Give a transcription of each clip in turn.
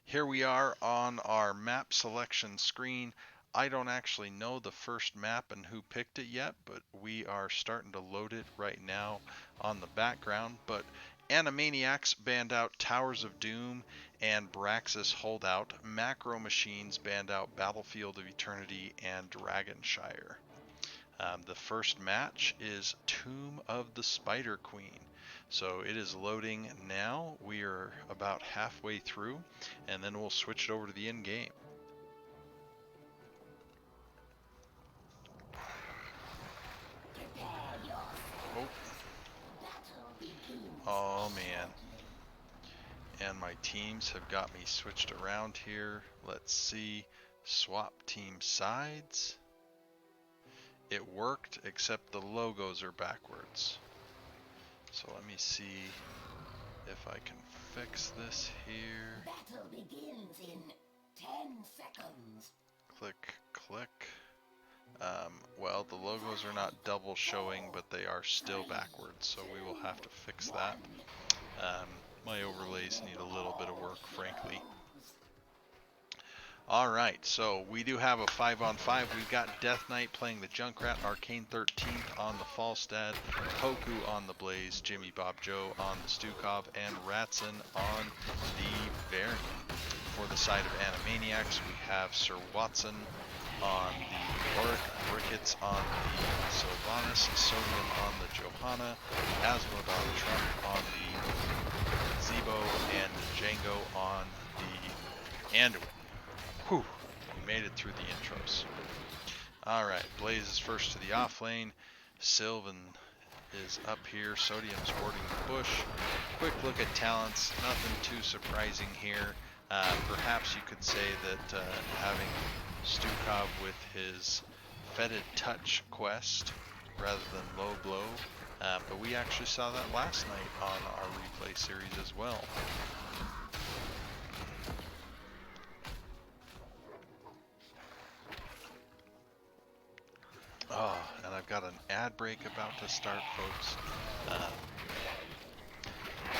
Here we are on our map selection screen. I don't actually know the first map and who picked it yet, but we are starting to load it right now on the background. But Animaniacs banned out Towers of Doom and Braxis Holdout. Macro Machines banned out Battlefield of Eternity and Dragonshire. The first match is Tomb of the Spider Queen. So it is loading now. We are about halfway through, and then we'll switch it over to the end game. Oh, oh man. And my teams have got me switched around here. Let's see. Swap team sides. It worked, except the logos are backwards. So let me see if I can fix this here. Battle begins in 10 seconds. Click, click. Well, the logos are not double showing, but they are still backwards, so we will have to fix that. My overlays need a little bit of work, frankly. Alright, so we do have a 5-on-5. We've got Death Knight playing the Junkrat, Arcane 13th on the Falstad, Poku on the Blaze, Jimmy Bob Joe on the Stukov, and Ratson on the Varian. For the side of Animaniacs, we have Sir Watson on the Auric, Ricketts on the Sylvanas, Sodium on the Johanna, Asmodon Trump on the Zebo, and Django on the Anduin. Whew, we made it through the intros. Alright, Blaze is first to the off lane. Sylvan is up here. Sodium's warding the bush. Quick look at talents. Nothing too surprising here. Perhaps you could say that having Stukov with his Fetid Touch quest rather than Low Blow. But we actually saw that last night on our replay series as well. Oh, and I've got an ad break about to start, folks.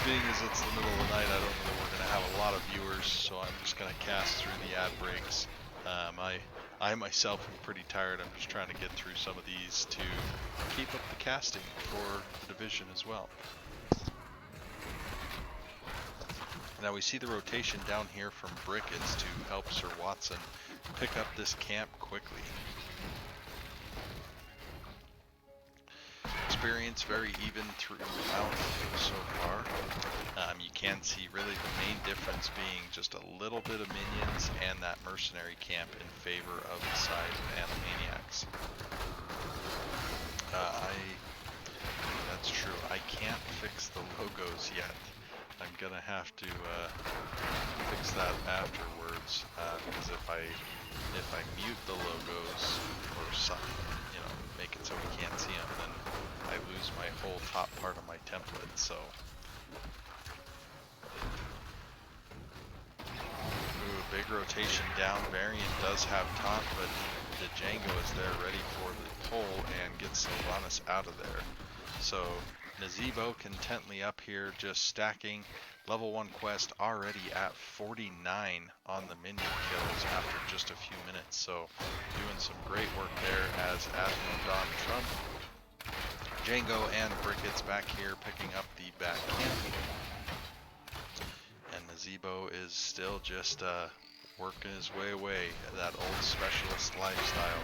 Being as it's the middle of the night, I don't know that we're going to have a lot of viewers, so I'm just going to cast through the ad breaks. I myself am pretty tired. I'm just trying to get through some of these to keep up the casting for the division as well. Now we see the rotation down here from Brickets to help Sir Watson pick up this camp quickly. Experience very even throughout so far. You can see really the main difference being just a little bit of minions and that mercenary camp in favor of the side of Animaniacs. That's true. I can't fix the logos yet. I'm gonna have to fix that afterwards because if I mute the logos or something, make it so we can't see them, then I lose my whole top part of my template. So, ooh, big rotation down. Varian does have taunt, but the Django is there ready for the pull and gets Sylvanas out of there. So Nazebo contently up here just stacking. Level 1 quest already at 49 on the minion kills after just a few minutes. So doing some great work there as Asmodon Trump, Django and Brickets back here picking up the back camp. And Nazebo is still just working his way away, that old specialist lifestyle.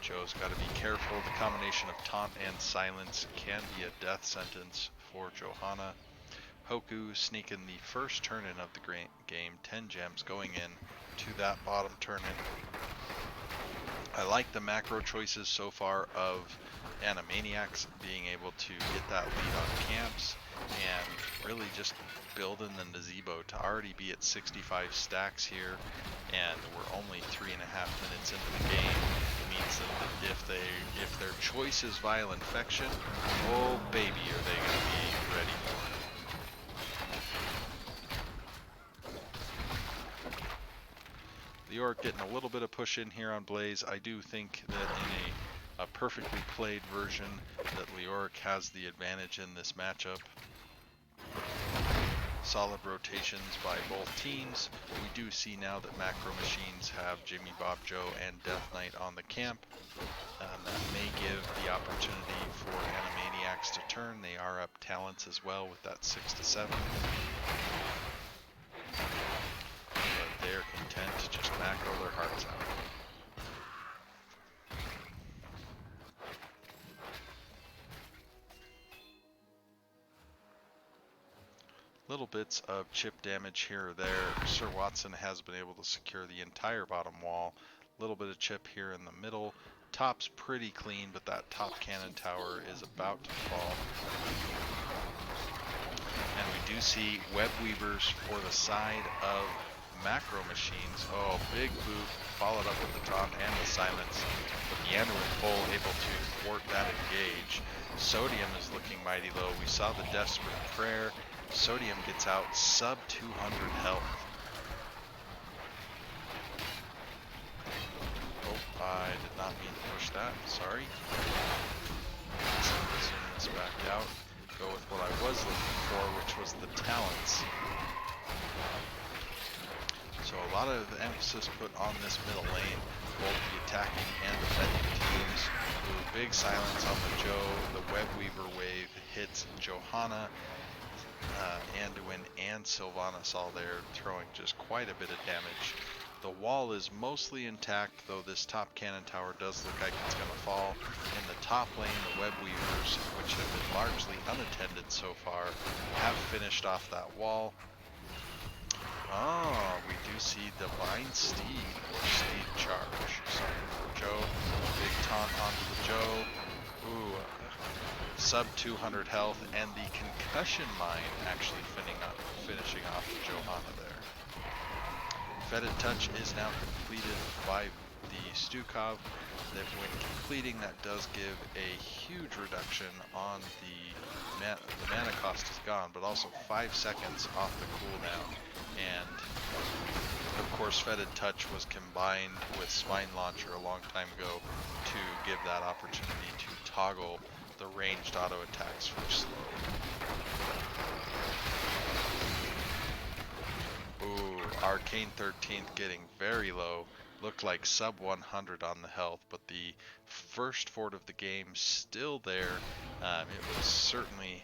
Joe's got to be careful. The combination of taunt and silence can be a death sentence for Johanna. Hoku sneaking the first turn-in of the game, 10 gems going in to that bottom turn-in. I like the macro choices so far of Animaniacs being able to get that lead on camps and really just building the Nazebo to already be at 65 stacks here, and we're only 3.5 minutes into the game. Means that if their choice is Vile Infection, oh baby, are they going to be ready for it. Leoric getting a little bit of push in here on Blaze. I do think that in a perfectly played version that Leoric has the advantage in this matchup. Solid rotations by both teams. We do see now that Macro Machines have Jimmy, Bob, Joe, and Death Knight on the camp. That may give the opportunity for Animaniacs to turn. They are up talents as well with that 6 to 7. But they're content to just macro their hearts out. Little bits of chip damage here or there. Sir Watson has been able to secure the entire bottom wall. A little bit of chip here in the middle. Top's pretty clean, but that top cannon tower is about to fall. And we do see web weavers for the side of Macro Machines. Oh, big boot, followed up with the taunt and the silence. But the Anduin Pole able to thwart that engage. Sodium is looking mighty low. We saw the Desperate Prayer. Sodium gets out sub 200 health. Oh, I did not mean to push that. Sorry. Zoom this back out. Go with what I was looking for, which was the talents. So a lot of emphasis put on this middle lane, both the attacking and defending teams. Ooh, big silence on the Joe. The Web Weaver wave hits Johanna. Anduin and Sylvanas all there, throwing just quite a bit of damage. The wall is mostly intact, though this top cannon tower does look like it's going to fall. In the top lane, the Web Weavers, which have been largely unattended so far, have finished off that wall. Oh, we do see Divine Steed, or Steed Charge. So Joe, big taunt onto the Joe. Ooh, sub 200 health, and the concussion mine actually finishing off Johanna there. Fetid Touch is now completed by the Stukov. That when completing, that does give a huge reduction on the mana cost is gone, but also 5 seconds off the cooldown. And of course, Fetid Touch was combined with Spine Launcher a long time ago to give that opportunity to toggle the ranged auto attacks for slow. Ooh, Arcane 13th getting very low. Looked like sub 100 on the health, but the first fort of the game still there. It was certainly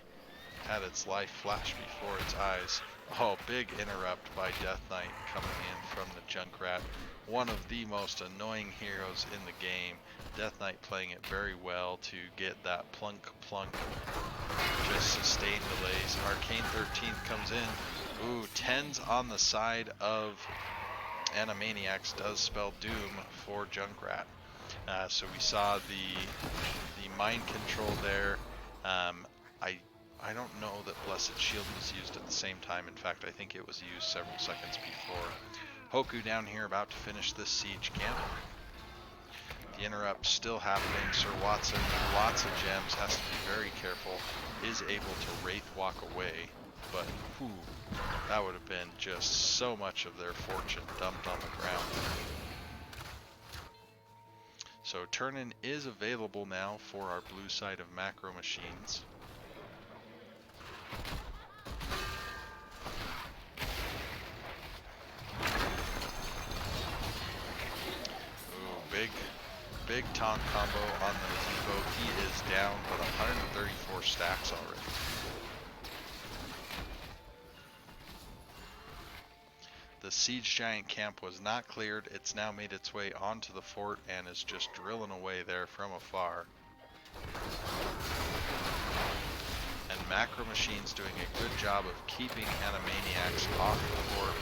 had its life flash before its eyes. Oh, big interrupt by Death Knight coming in from the Junkrat. One of the most annoying heroes in the game. Death Knight playing it very well to get that plunk, just sustained delays. Arcane 13th comes in. Ooh, 10s on the side of Animaniacs does spell doom for Junkrat. So we saw the mind control there. I don't know that Blessed Shield was used at the same time. In fact, I think it was used several seconds before. Hoku down here about to finish this siege camp. The interrupt still happening. Sir Watson, lots of gems, has to be very careful. Is able to Wraith walk away, but whew, that would have been just so much of their fortune dumped on the ground. So turn-in is available now for our blue side of Macro Machines. Ooh, big taunt combo on the Zevo. He is down, but 134 stacks already. The Siege Giant camp was not cleared. It's now made its way onto the fort and is just drilling away there from afar. And Macro Machines doing a good job of keeping Animaniacs off the fort.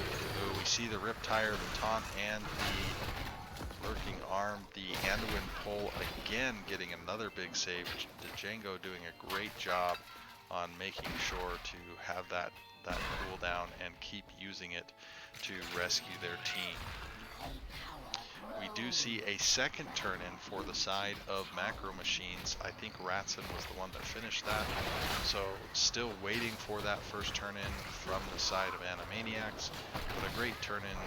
Ooh, we see the Riptire, the taunt, and the Lurking Arm. The Anduin Pole again getting another big save. Django doing a great job on making sure to have that cooldown and keep using it to rescue their team. We do see a second turn-in for the side of Macro Machines. I think Ratson was the one that finished that. So still waiting for that first turn-in from the side of Animaniacs. But a great turn-in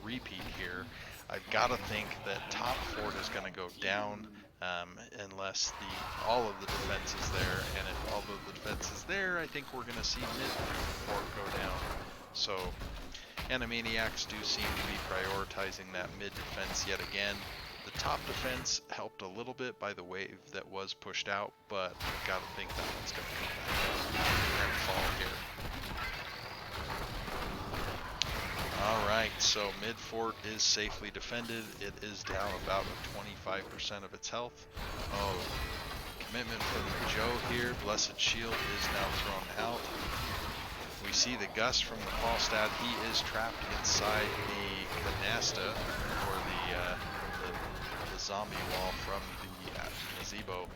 repeat here. I've got to think that top fort is going to go down. unless all of the defense is there. And if all of the defense is there, I think we're going to see mid fort go down. So Animaniacs do seem to be prioritizing that mid defense yet again. The top defense helped a little bit by the wave that was pushed out, but I've got to think that one's going to come back and fall here. Alright, so mid fort is safely defended. It is down about 25% of its health. Oh, commitment from Joe here. Blessed Shield is now thrown out. We see the gust from the Falstad. He is trapped inside the canasta, or the zombie wall from the gazebo,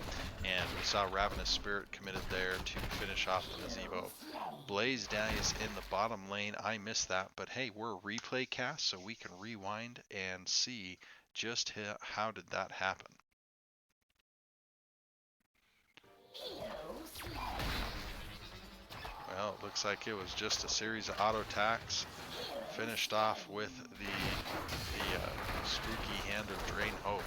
and we saw Ravenous Spirit committed there to finish off the gazebo. Blaze dies in the bottom lane. I missed that, but hey, we're a replay cast, so we can rewind and see just how did that happen. Well, it looks like it was just a series of auto attacks, finished off with the spooky hand of Drain Hope.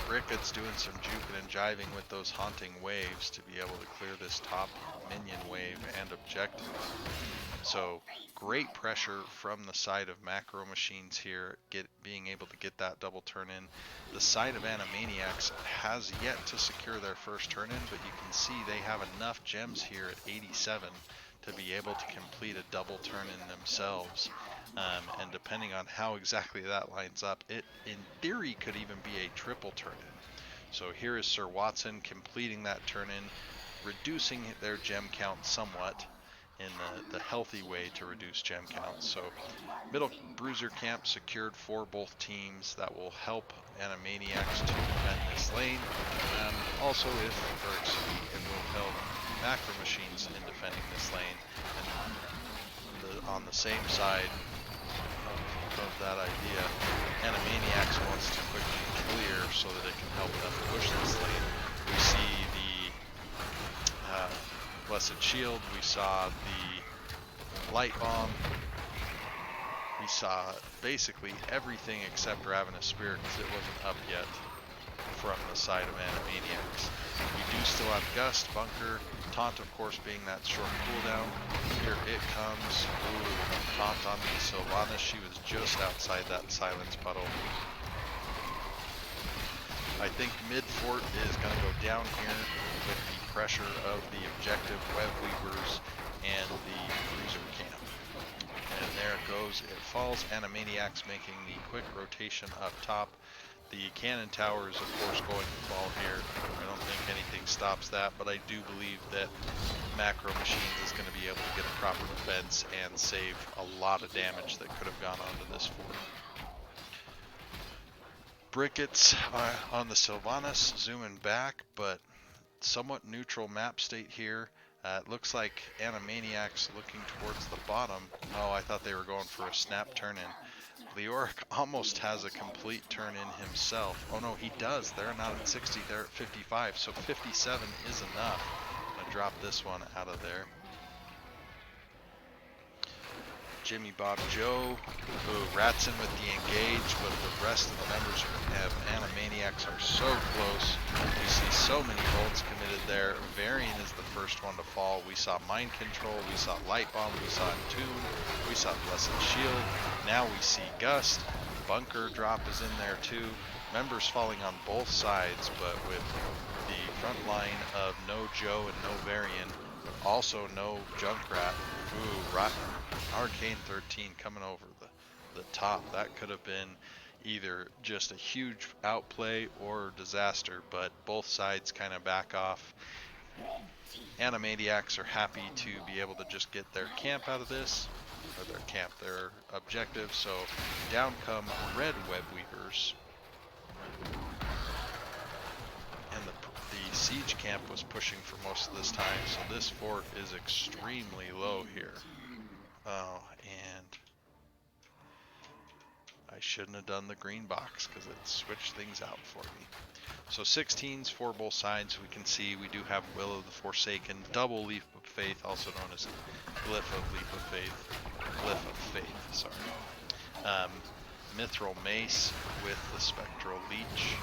Bricket's doing some juking and jiving with those haunting waves to be able to clear this top minion wave and objective. So great pressure from the side of Macro Machines here, being able to get that double turn in. The side of Animaniacs has yet to secure their first turn in, but you can see they have enough gems here at 87 to be able to complete a double turn in themselves. And depending on how exactly that lines up, it in theory could even be a triple turn in. So here is Sir Watson completing that turn in, reducing their gem count somewhat in the healthy way to reduce gem count. So middle bruiser camp secured for both teams. That will help Animaniacs to defend this lane. Also, it will help Macro Machines in defending this lane. And on the same side of that idea, Animaniacs wants to quickly clear so that it can help them push this lane. We see the Blessed Shield, we saw the Light Bomb, we saw basically everything except Ravenous Spirit because it wasn't up yet from the side of Animaniacs. We do still have Gust, Bunker, Taunt of course being that short cooldown. Here it comes. Ooh, Taunt on the Sylvanas. She was just outside that silence puddle. I think mid fort is going to go down here with the pressure of the objective Web Weavers and the Cruiser camp. And there it goes. It falls. Animaniacs making the quick rotation up top. The cannon tower is of course going to fall here. I don't think anything stops that, but I do believe that Macro Machines is going to be able to get a proper defense and save a lot of damage that could have gone onto this fort. Brickets on the Sylvanas zooming back, but somewhat neutral map state here. It looks like Animaniacs looking towards the bottom. Oh, I thought they were going for a snap turn in. Leoric almost has a complete turn in himself. Oh no, he does. They're not at 60, they're at 55, so 57 is enough. I'm gonna drop this one out of there. Jimmy Bob Joe, Ratson with the engage, but the rest of the members of Animaniacs are so close. We see so many bolts committed there. Varian is the first one to fall. We saw Mind Control, we saw Light Bomb, we saw Tune, we saw Blessed Shield. Now we see Gust. Bunker drop is in there too. Members falling on both sides, but with the front line of no Joe and no Varian, but also no Junkrat. Ooh, Arcane 13 coming over the top. That could have been either just a huge outplay or disaster, but both sides kind of back off. Animaniacs are happy to be able to just get their camp out of this, or their objective. So down come red Web Weavers. And the siege camp was pushing for most of this time, so this fort is extremely low here. Oh, and I shouldn't have done the green box because it switched things out for me. So 16s for both sides. We can see we do have Will of the Forsaken, double Leap of Faith, also known as Glyph of Leap of Faith. Glyph of Faith, sorry. Mithril Mace with the Spectral Leech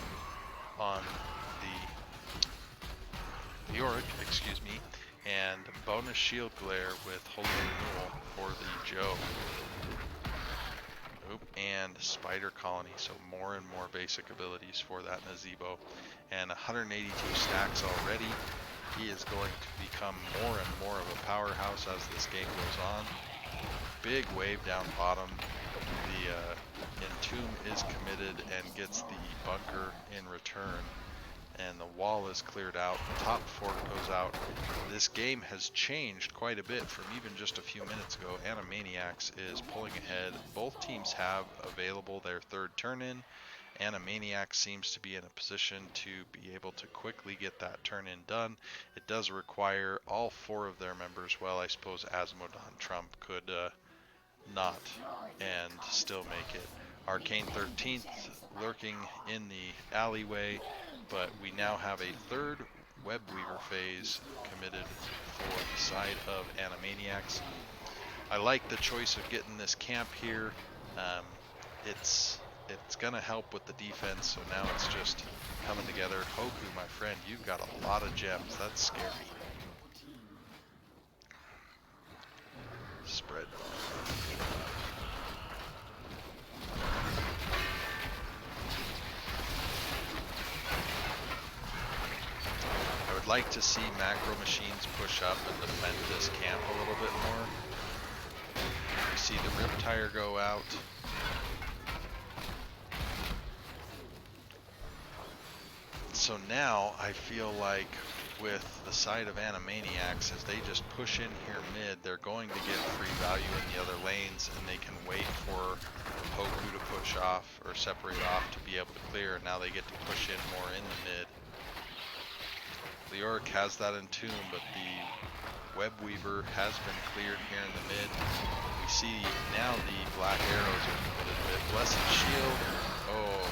on the Yorick, excuse me, and bonus Shield Glare with Holy Renewal for the Joe. Oop, and Spider Colony, so more and more basic abilities for that Nazebo. And 182 stacks already. He is going to become more and more of a powerhouse as this game goes on. Big wave down bottom. The Entomb is committed and gets the bunker in return. And the wall is cleared out. The top fort goes out. This game has changed quite a bit from even just a few minutes ago. Maniacs is pulling ahead. Both teams have available their third turn-in. Maniacs seems to be in a position to be able to quickly get that turn-in done. It does require all 4 of their members. Well, I suppose Asmodon Trump could not and still make it. Arcane 13th lurking in the alleyway, but we now have a third Webweaver phase committed for the side of Animaniacs. I like the choice of getting this camp here. It's gonna help with the defense, so now it's just coming together. Hoku, my friend, you've got a lot of gems. That's scary. Spread. I would like to see macro machines push up and defend this camp a little bit more. We see the Riptire go out. So now I feel like with the side of Animaniacs, as they just push in here mid, they're going to get free value in the other lanes, and they can wait for Hoku to push off or separate off to be able to clear, and now they get to push in more in the mid. Leoric has that Entomb, but the Webweaver has been cleared here in the mid. We see now the Black Arrows are committed a bit. Blessed Shield, oh,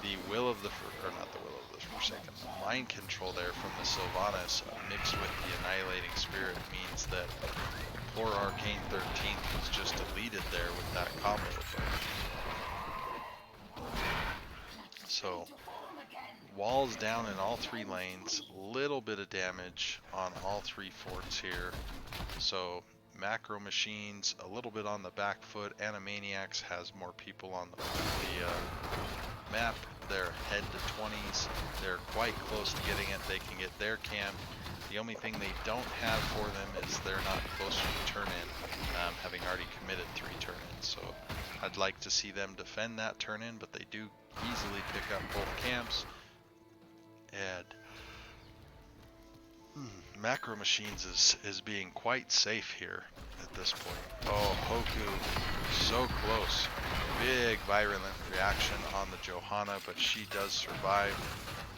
the Will of the, or not the Will of the Forsaken, Mind Control there from the Sylvanas mixed with the Annihilating Spirit means that poor Arcane 13th was just deleted there with that combo. So, walls down in all 3 lanes, little bit of damage on all 3 forts here. So macro machines a little bit on the back foot. Animaniacs has more people on the map. They're head to 20s. They're quite close to getting it. They can get their camp. The only thing they don't have for them is they're not close to the turn-in, having already committed 3 turn-ins. So I'd like to see them defend that turn-in, but they do easily pick up both camps. And macro machines is being quite safe here at this point. Oh, Hoku, so close. Big virulent reaction on the Johanna, but she does survive.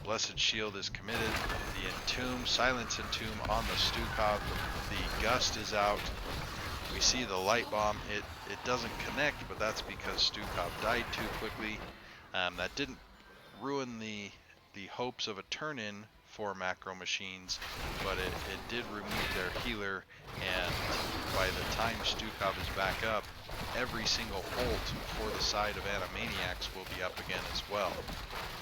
Blessed Shield is committed. The Entomb, Silence Entomb on the Stukov. The Gust is out. We see the Light Bomb. It doesn't connect, but that's because Stukov died too quickly. That didn't ruin the hopes of a turn-in for macro machines, but it did remove their healer, and by the time Stukov is back up, every single ult for the side of Animaniacs will be up again as well.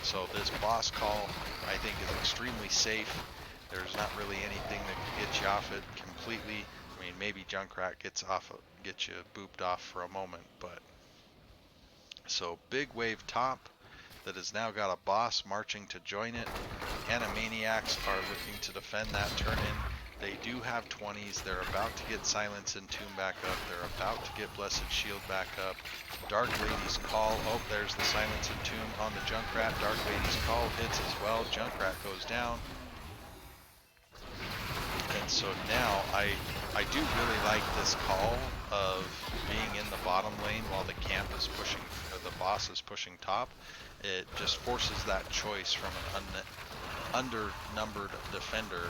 So this boss call, I think, is extremely safe. There's not really anything that can get you off it completely. I mean, maybe Junkrat gets you booped off for a moment, but so big wave top that has now got a boss marching to join it. Animaniacs are looking to defend that turn-in. They do have 20s. They're about to get Silence Entomb back up. They're about to get Blessed Shield back up. Dark Lady's Call. Oh, there's the Silence Entomb on the Junkrat. Dark Lady's Call hits as well. Junkrat goes down. And so now I do really like this call of being in the bottom lane while the camp is pushing, or the boss is pushing top. It just forces that choice from an under-numbered defender.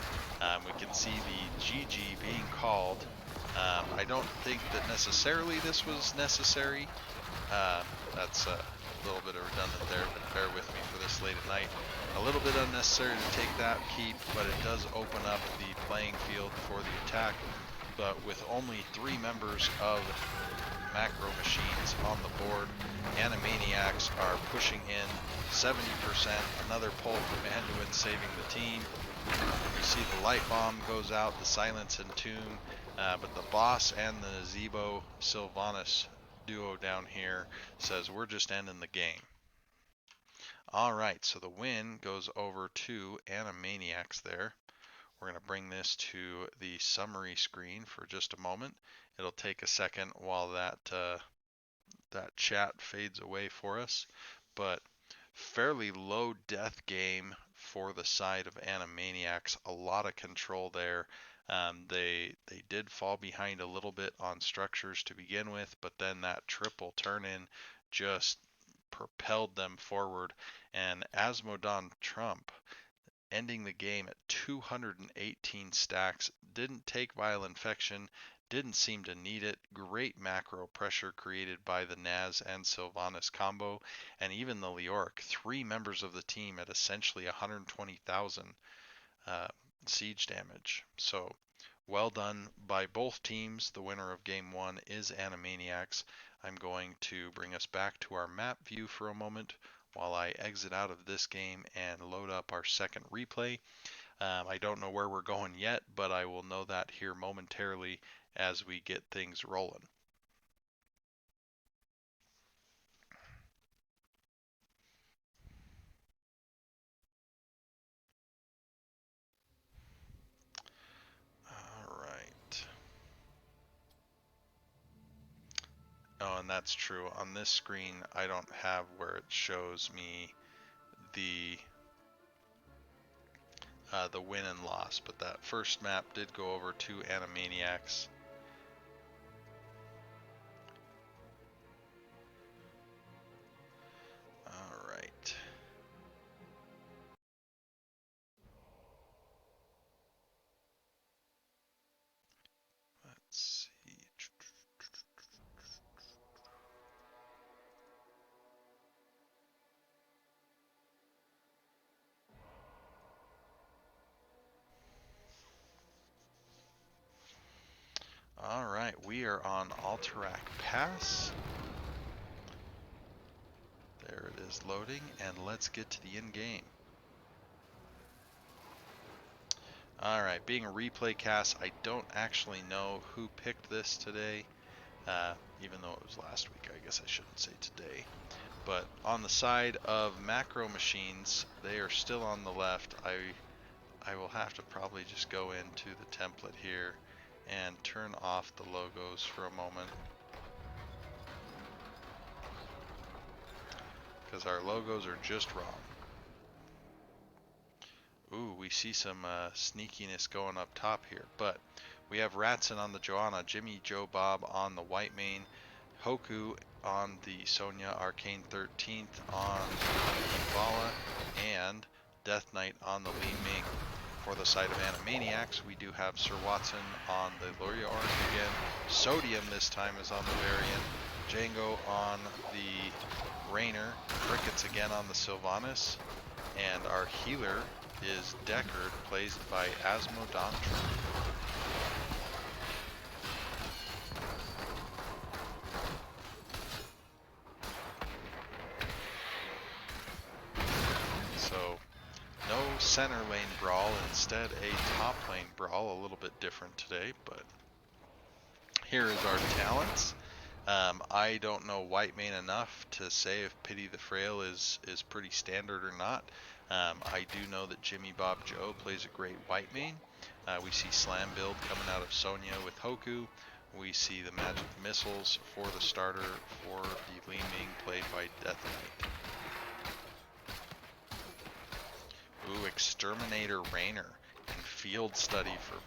We can see the GG being called. I don't think that necessarily this was necessary. That's a little bit of redundant there, but bear with me for this late at night. A little bit unnecessary to take that keep, but it does open up the playing field for the attack. But with only 3 members of Macro Machines on the board. Animaniacs are pushing in 70%. Another pull from Anduin saving the team. You see the light bomb goes out, the silence and tomb, but the boss and the Zebo Sylvanas duo down here says we're just ending the game. Alright, so the win goes over to Animaniacs there. We're going to bring this to the summary screen for just a moment. It'll take a second while that chat fades away for us, but fairly low death game for the side of Animaniacs. A lot of control there. They did fall behind a little bit on structures to begin with, but then that triple turn in just propelled them forward. And Asmodon Trump ending the game at 218 stacks, didn't take Vile Infection, didn't seem to need it. Great macro pressure created by the Naz and Sylvanas combo, and even the Leoric, 3 members of the team at essentially 120,000 siege damage. So well done by both teams. The winner of game 1 is Animaniacs. I'm going to bring us back to our map view for a moment while I exit out of this game and load up our second replay. I don't know where we're going yet, but I will know that here momentarily as we get things rolling. All right. Oh, and that's true. On this screen, I don't have where it shows me the win and loss, but that first map did go over to Animaniacs. All right. Let's see. All right, we are on Alterac Pass. There it is loading, and let's get to the end game. Alright, being a replay cast, I don't actually know who picked this today, even though it was last week. I guess I shouldn't say today. But on the side of Macro Machines, they are still on the left. I will have to probably just go into the template here and turn off the logos for a moment, because our logos are just wrong. Ooh, we see some sneakiness going up top here, but we have Ratson on the Joanna, Jimmy Joe Bob on the White Mane, Hoku on the Sonya, Arcane 13th on the Vala, and Death Knight on the Li Ming. For the side of Animaniacs, we do have Sir Watson on the Loria Orange again, Sodium this time is on the variant, Django on the Rainer, Crickets again on the Sylvanas, and our healer is Deckard, played by Asmodon. So, no center lane brawl, instead a top lane brawl, a little bit different today, but here is our talents. I don't know White Mane enough to say if Pity the Frail is pretty standard or not. I do know that Jimmy Bob Joe plays a great White Mane. We see Slam build coming out of Sonya with Hoku. We see the Magic Missiles for the starter for the Li Ming, played by Death Knight. Ooh, Exterminator Rainer and Field Study for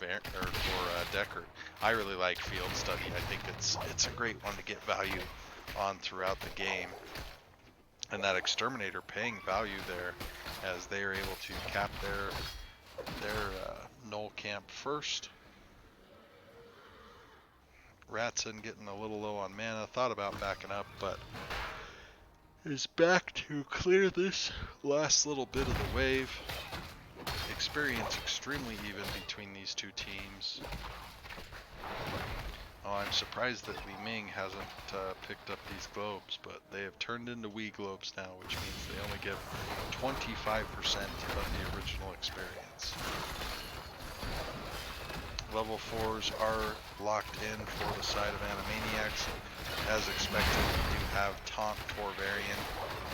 Deckard. I really like Field Study. I think it's a great one to get value on throughout the game. And that Exterminator paying value there, as they are able to cap their null camp first. Ratson getting a little low on mana, thought about backing up, but is back to clear this last little bit of the wave. Experience extremely even between these two teams. Oh, I'm surprised that Li Ming hasn't picked up these globes, but they have turned into Wii globes now, which means they only give 25% of the original experience. Level 4s are locked in for the side of Animaniacs. As expected, we do have Taunt for Varian,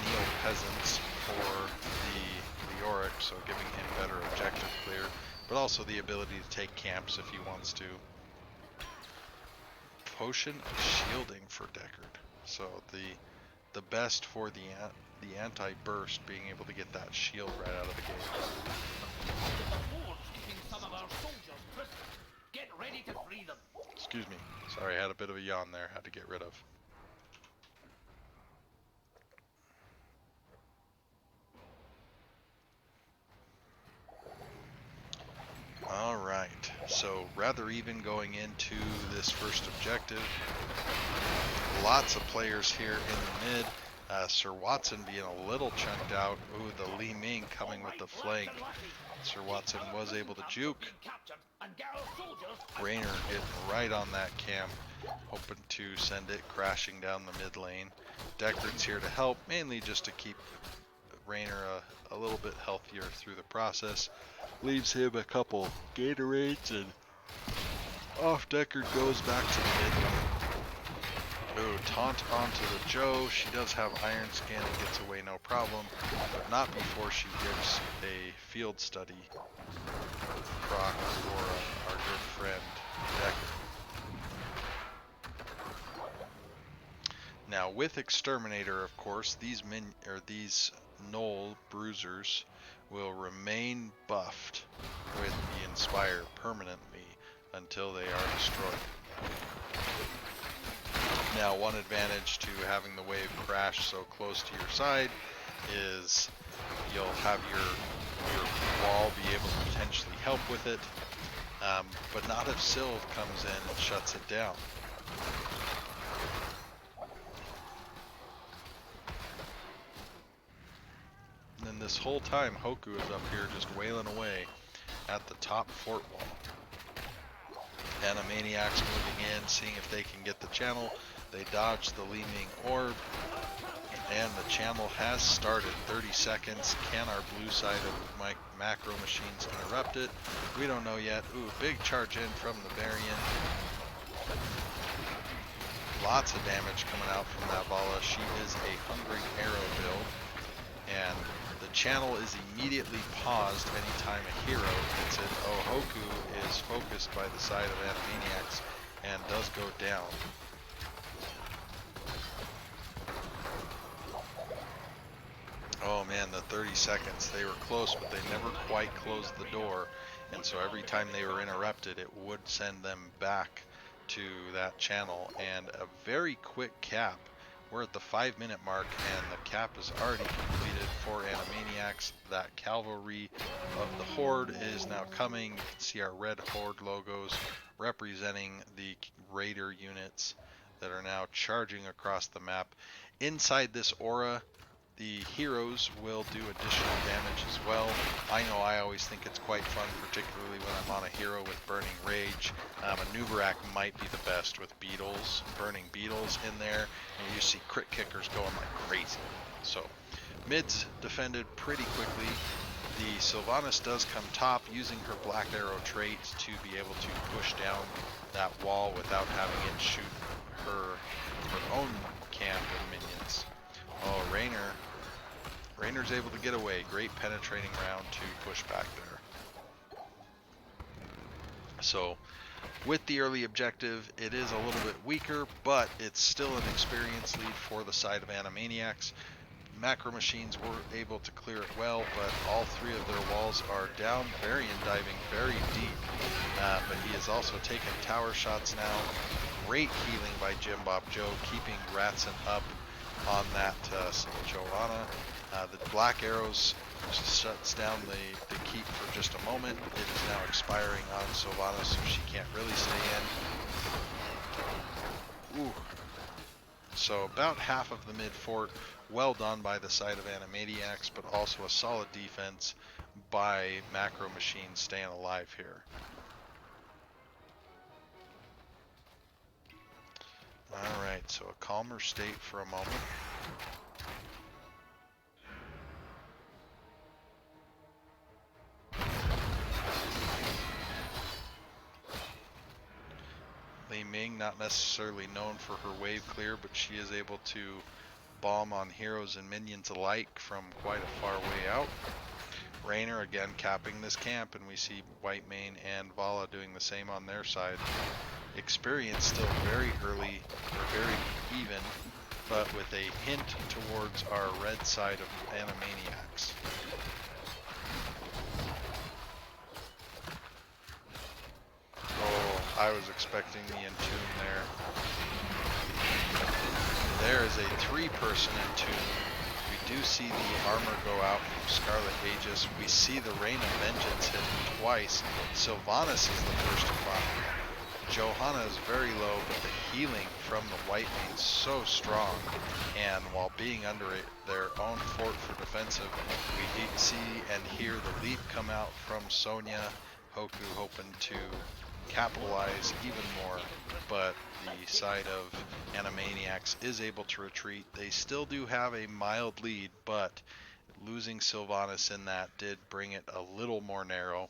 Neo Peasants for the Leoric, so giving him better objective clear, but also the ability to take camps if he wants to. Potion of Shielding for Deckard, so the best for the anti-burst, being able to get that shield right out of the gate. Get ready to free them. Excuse me. Sorry, I had a bit of a yawn there. Had to get rid of. Alright, so rather even going into this first objective. Lots of players here in the mid. Sir Watson being a little chunked out. Ooh, the Li Ming coming with the flank. Sir Watson was able to juke. Raynor getting right on that camp, hoping to send it crashing down the mid lane. Deckard's here to help, mainly just to keep Raynor a little bit healthier through the process. Leaves him a couple Gatorades, and off Deckard goes back to the mid lane. Ooh, taunt onto the Joe. She does have Iron Scan and gets away no problem, but not before she gives a field study proc for our good friend Deckard. Now with Exterminator, of course, these Knoll Bruisers will remain buffed with the Inspire permanently until they are destroyed. Now, one advantage to having the wave crash so close to your side is you'll have your wall be able to potentially help with it, but not if Sylve comes in and shuts it down. And then this whole time, Hoku is up here just wailing away at the top fort wall. Animaniacs moving in, seeing if they can get the channel. They dodge the Li Ming orb, and the channel has started. 30 seconds. Can our blue side of my macro machines interrupt it? We don't know yet. Ooh, big charge in from the Varian. Lots of damage coming out from that Vala. She is a Hungering Arrow build, and the channel is immediately paused anytime a hero hits it. Oh, Hoku is focused by the side of Animaniacs and does go down. Oh man, the 30 seconds, they were close, but they never quite closed the door, and so every time they were interrupted, it would send them back to that channel. And a very quick cap. We're at the 5-minute mark, and the cap is already completed for Animaniacs. That cavalry of the Horde is now coming. You can see our red Horde logos representing the Raider units that are now charging across the map. Inside this aura, the heroes will do additional damage as well. I know I always think it's quite fun, particularly when I'm on a hero with Burning Rage. A Nubarak might be the best with Beetles, Burning Beetles in there, and you see crit kickers going like crazy. So, mids defended pretty quickly. The Sylvanas does come top, using her Black Arrow trait to be able to push down that wall without having it shoot her own camp and minions. Oh, Raynor's able to get away. Great penetrating round to push back there. So, with the early objective, it is a little bit weaker, but it's still an experience lead for the side of Animaniacs. Macro Machines were able to clear it well, but all three of their walls are down. Varian diving very deep, but he is also taking tower shots now. Great healing by Jim Bob Joe, keeping Ratson up on that Joanna. The Black Arrows shuts down the keep for just a moment. It is now expiring on Sylvanas, so she can't really stay in. Ooh. So about half of the mid fort, well done by the side of Animaniacs, but also a solid defense by Macro Machines staying alive here. Alright, so a calmer state for a moment. Li Ming, not necessarily known for her wave clear, but she is able to bomb on heroes and minions alike from quite a far way out. Raynor again capping this camp, and we see Whitemane and Vala doing the same on their side. Experience still very early, or very even, but with a hint towards our red side of Animaniacs. Oh, I was expecting the Entomb there. There is a three-person Entomb. We do see the armor go out from Scarlet Aegis. We see the Rain of Vengeance hit twice. Sylvanas is the first to find. Johanna is very low, but the healing from the Whitemane is so strong. And while being under their own fort for defensive, we see and hear the leap come out from Sonya. Hoku hoping to capitalize even more, but the side of Animaniacs is able to retreat. They still do have a mild lead, but losing Sylvanas in that did bring it a little more narrow.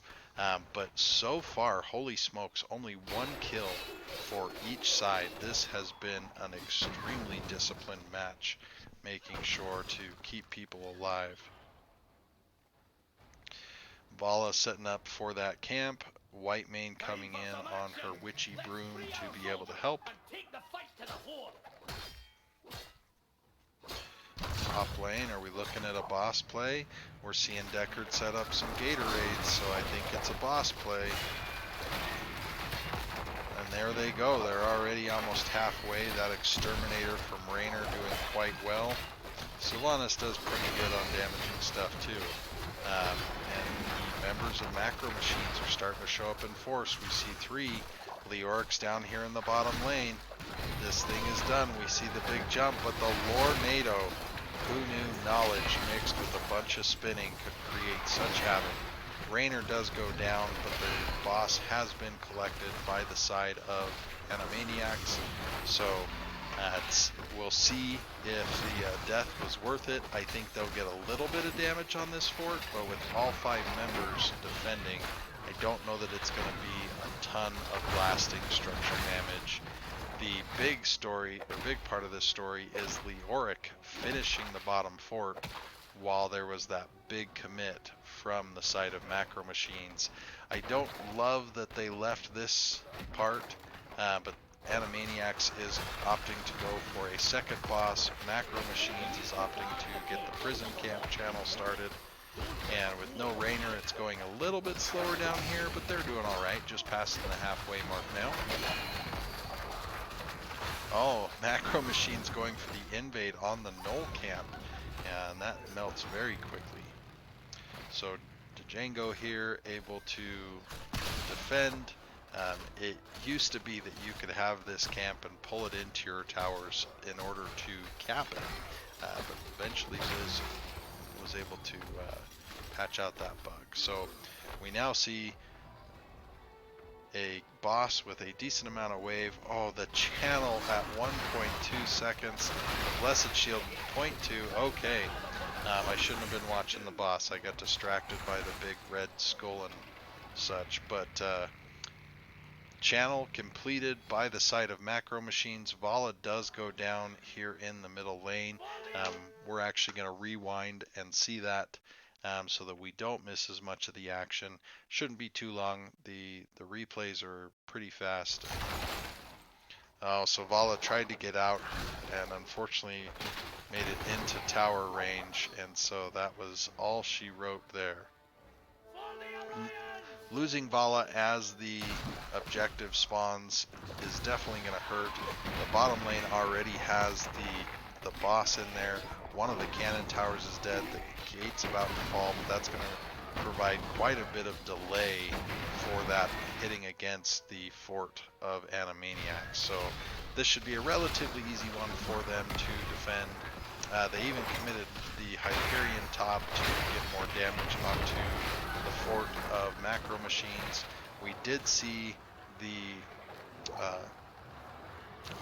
But so far, holy smokes, only one kill for each side. This has been an extremely disciplined match, making sure to keep people alive. Vala setting up for that camp. Whitemane coming in on her witchy broom to be able to help. Top lane, are we looking at a boss play? We're seeing Deckard set up some Gatorades, so I think it's a boss play. And there they go. They're already almost halfway. That Exterminator from Raynor doing quite well. Sylvanas does pretty good on damaging stuff too. And the members of Macro Machines are starting to show up in force. We see three Leorics down here in the bottom lane. This thing is done. We see the big jump, but the Lornado, who knew knowledge mixed with a bunch of spinning could create such havoc. Raynor does go down, but the boss has been collected by the side of Animaniacs. So we'll see if the death was worth it. I think they'll get a little bit of damage on this fort, but with all five members defending, I don't know that it's going to be a ton of lasting structure damage. The big story, or big part of this story, is Leoric finishing the bottom fort while there was that big commit from the side of Macro Machines. I don't love that they left this part, but Animaniacs is opting to go for a second boss. Macro Machines is opting to get the prison camp channel started. And with no Raynor, it's going a little bit slower down here, but they're doing alright, just passing the halfway mark now. Oh, Macro Machines going for the invade on the Knoll camp, and that melts very quickly. So Django here able to defend. It used to be that you could have this camp and pull it into your towers in order to cap it, but eventually was able to patch out that bug. So we now see a boss with a decent amount of wave. Oh, the channel at 1.2 seconds. The Blessed Shield 0.2. Okay. I shouldn't have been watching the boss. I got distracted by the big red skull and such. But channel completed by the side of Macro Machines. Vala does go down here in the middle lane. We're actually going to rewind and see that. So that we don't miss as much of the action. Shouldn't be too long. The replays are pretty fast. Oh, so Vala tried to get out and unfortunately made it into tower range, and so that was all she wrote there. Losing Vala as the objective spawns is definitely going to hurt. The bottom lane already has the boss in there. One of the cannon towers is dead. The gate's about to fall, but that's going to provide quite a bit of delay for that hitting against the fort of Animaniacs. So this should be a relatively easy one for them to defend. They even committed the Hyperion top to get more damage onto the fort of Macro Machines. We did see the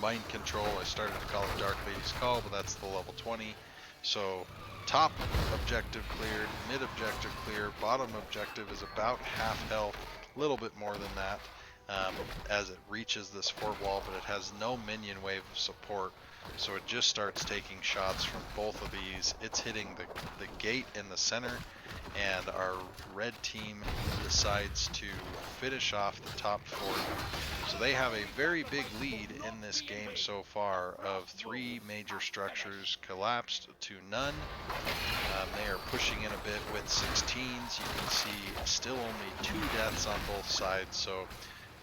Mind Control, I started to call it Dark Lady's Call, but that's the level 20. So top objective cleared, mid objective clear, bottom objective is about half health, a little bit more than that as it reaches this fort wall, but it has no minion wave of support. So it just starts taking shots from both of these. It's hitting the gate in the center, and our red team decides to finish off the top fort. So they have a very big lead in this game so far of 3 major structures collapsed to none. They are pushing in a bit with 16s. You can see still only 2 deaths on both sides, so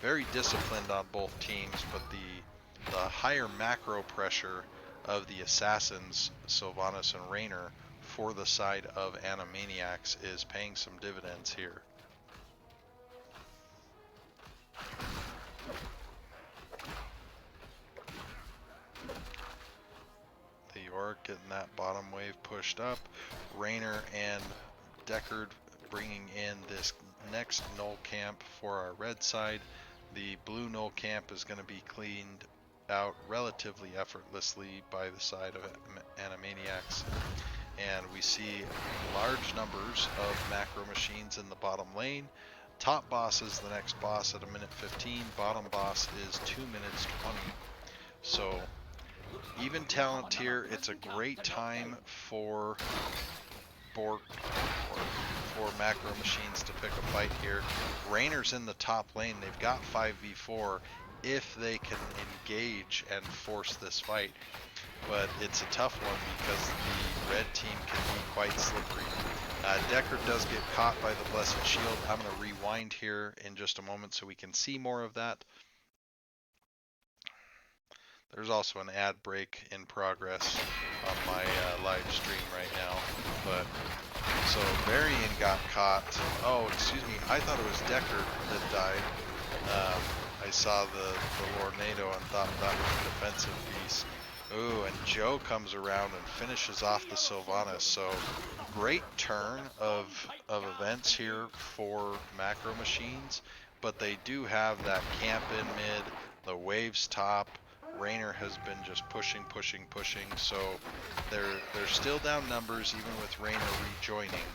very disciplined on both teams, but the higher macro pressure of the assassins, Sylvanas and Raynor, for the side of Animaniacs is paying some dividends here. The York getting that bottom wave pushed up. Raynor and Deckard bringing in this next null camp for our red side. The blue null camp is going to be cleaned out relatively effortlessly by the side of Animaniacs. And we see large numbers of macro machines in the bottom lane. Top boss is the next boss at 1:15. Bottom boss is 2 minutes 20. So even talent here, it's a great time for macro machines to pick a fight here. Raynor's in the top lane. They've got 5v4 if they can engage and force this fight. But it's a tough one because the red team can be quite slippery. Deckard does get caught by the Blessed Shield. I'm going to rewind here in just a moment so we can see more of that. There's also an ad break in progress on my live stream right now. But so Varian got caught. Oh, excuse me. I thought it was Deckard that died. I saw the Lornado and thought that was a defensive piece. Ooh, and Joe comes around and finishes off the Sylvanas. So great turn of events here for macro machines, but they do have that camp in mid, the waves top. Raynor has been just pushing, so they're still down numbers even with Raynor rejoining,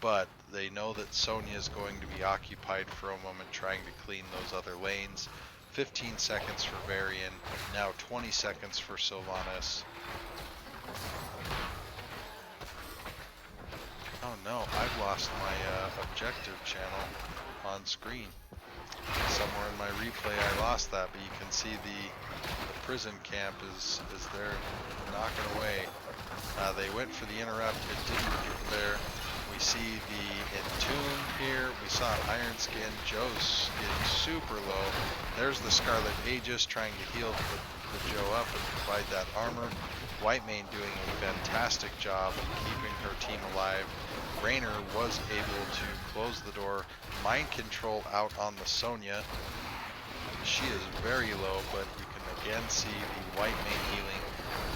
but they know that Sonya is going to be occupied for a moment trying to clean those other lanes. 15 seconds for Varian, now 20 seconds for Sylvanas. Oh no, I've lost my objective channel on screen. Somewhere in my replay I lost that, but you can see the prison camp is there knocking away. They went for the interrupt, it didn't get there. We see the Entomb here, we saw Iron Skin, Joe's getting super low. There's the Scarlet Aegis trying to heal the Joe up and provide that armor. Whitemane doing a fantastic job of keeping her team alive. Raynor was able to close the door. Mind Control out on the Sonya. She is very low, but you can again see the Whitemane healing,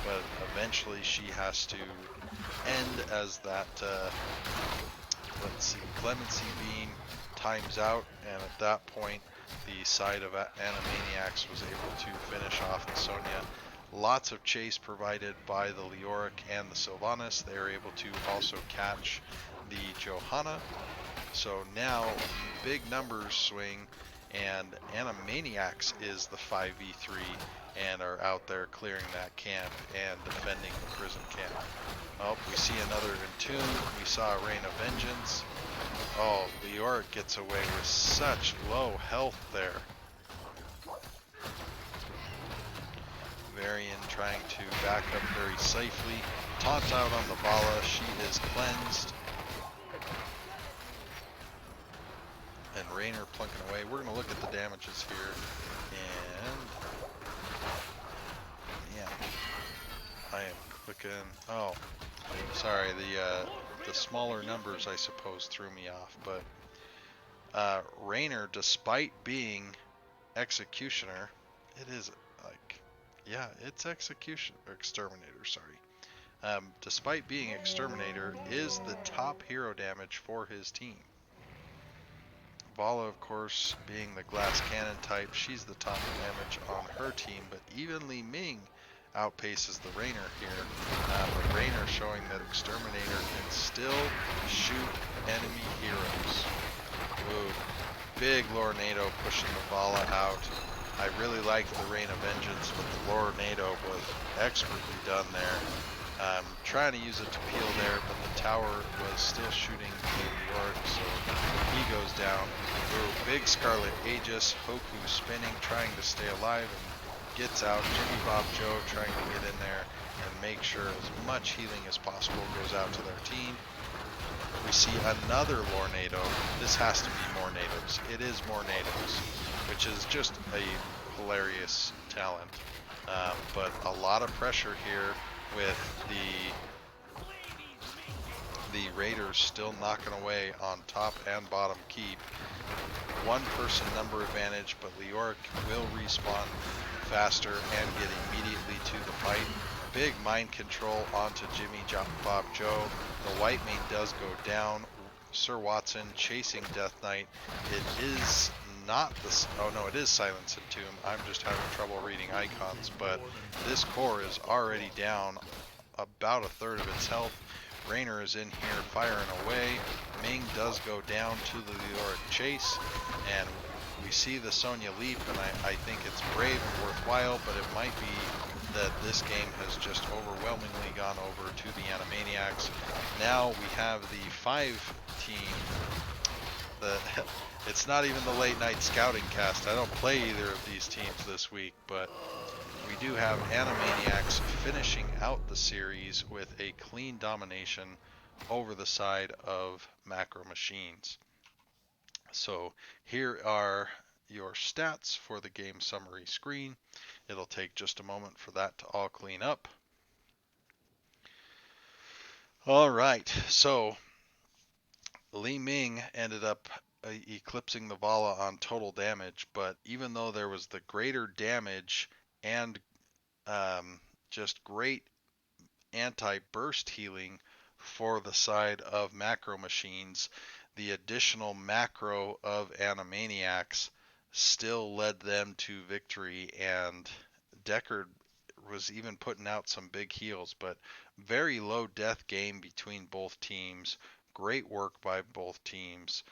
but eventually she has to end as that, let's see, Clemency Beam times out, and at that point the side of Animaniacs was able to finish off the Sonya. Lots of chase provided by the Leoric and the Sylvanas. They are able to also catch the Johanna. So now big numbers swing, and Animaniacs is the 5v3 and are out there clearing that camp and defending the prison camp. Oh, we see another Entomb. We saw a Rain of Vengeance. Oh, Leoric gets away with such low health there. Varian trying to back up very safely. Taunt out on the Bala. She is cleansed. And Raynor plunking away. We're going to look at the damages here. And yeah, I am clicking. Oh, sorry. The smaller numbers, I suppose, threw me off. But Raynor, despite being Executioner, it is like, yeah, it's Exterminator, sorry. Despite being Exterminator, is the top hero damage for his team. Vala, of course, being the glass cannon type, she's the top damage on her team, but even Li Ming outpaces the Rainer here. But Rainer showing that Exterminator can still shoot enemy heroes. Ooh, big Lornado pushing the Vala out. I really liked the Rain of Vengeance, but the Lornado was expertly done there. Trying to use it to peel there, but the tower was still shooting the York, so he goes down. Ooh, big Scarlet Aegis, Hoku spinning, trying to stay alive, and gets out. Jimmy Bob Joe trying to get in there and make sure as much healing as possible goes out to their team. We see another Lornado. This has to be more natives. It is more natives, which is just a hilarious talent. But a lot of pressure here with the Raiders still knocking away on top and bottom keep. One person number advantage, but Leoric will respawn faster and get immediately to the fight. Big mind control onto Jimmy Bob Joe. The white main does go down. Sir Watson chasing Death Knight. It is not the... Oh no, it is Silence and Tomb. I'm just having trouble reading icons, but this core is already down about a third of its health. Rainer is in here firing away. Ming does go down to the Leoric chase, and we see the Sonya leap, and I think it's brave and worthwhile, but it might be that this game has just overwhelmingly gone over to the Animaniacs. Now we have the 5 team. It's not even the late night scouting cast. I don't play either of these teams this week, but we do have Animaniacs finishing out the series with a clean domination over the side of Macro Machines. So here are your stats for the game summary screen. It'll take just a moment for that to all clean up. All right, so Li Ming ended up eclipsing the Vala on total damage, but even though there was the greater damage and just great anti-burst healing for the side of Macro Machines, the additional macro of Animaniacs still led them to victory, and Deckard was even putting out some big heals, but very low death game between both teams. Great work by both teams.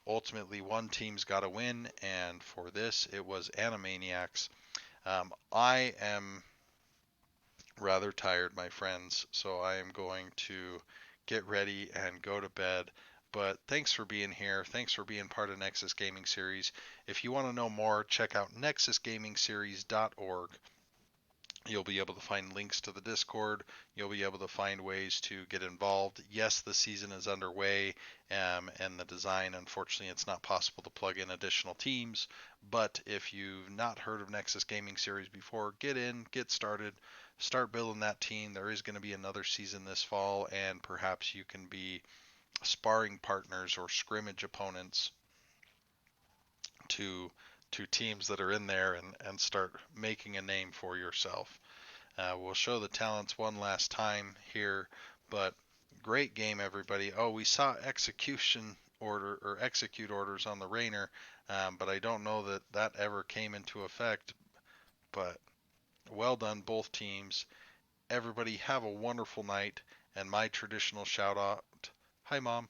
Ultimately, one team's got to win, and for this, it was Animaniacs. I am rather tired, my friends, so I am going to get ready and go to bed. But thanks for being here. Thanks for being part of Nexus Gaming Series. If you want to know more, check out nexusgamingseries.org. You'll be able to find links to the Discord. You'll be able to find ways to get involved. Yes, the season is underway, and the design, unfortunately, it's not possible to plug in additional teams. But if you've not heard of Nexus Gaming Series before, get in, get started, start building that team. There is going to be another season this fall, and perhaps you can be sparring partners or scrimmage opponents to teams that are in there, and start making a name for yourself. We'll show the talents one last time here, but great game, everybody. Oh, we saw execution order or execute orders on the Rainer, but I don't know that that ever came into effect. But well done, both teams. Everybody have a wonderful night, and my traditional shout out, hi Mom.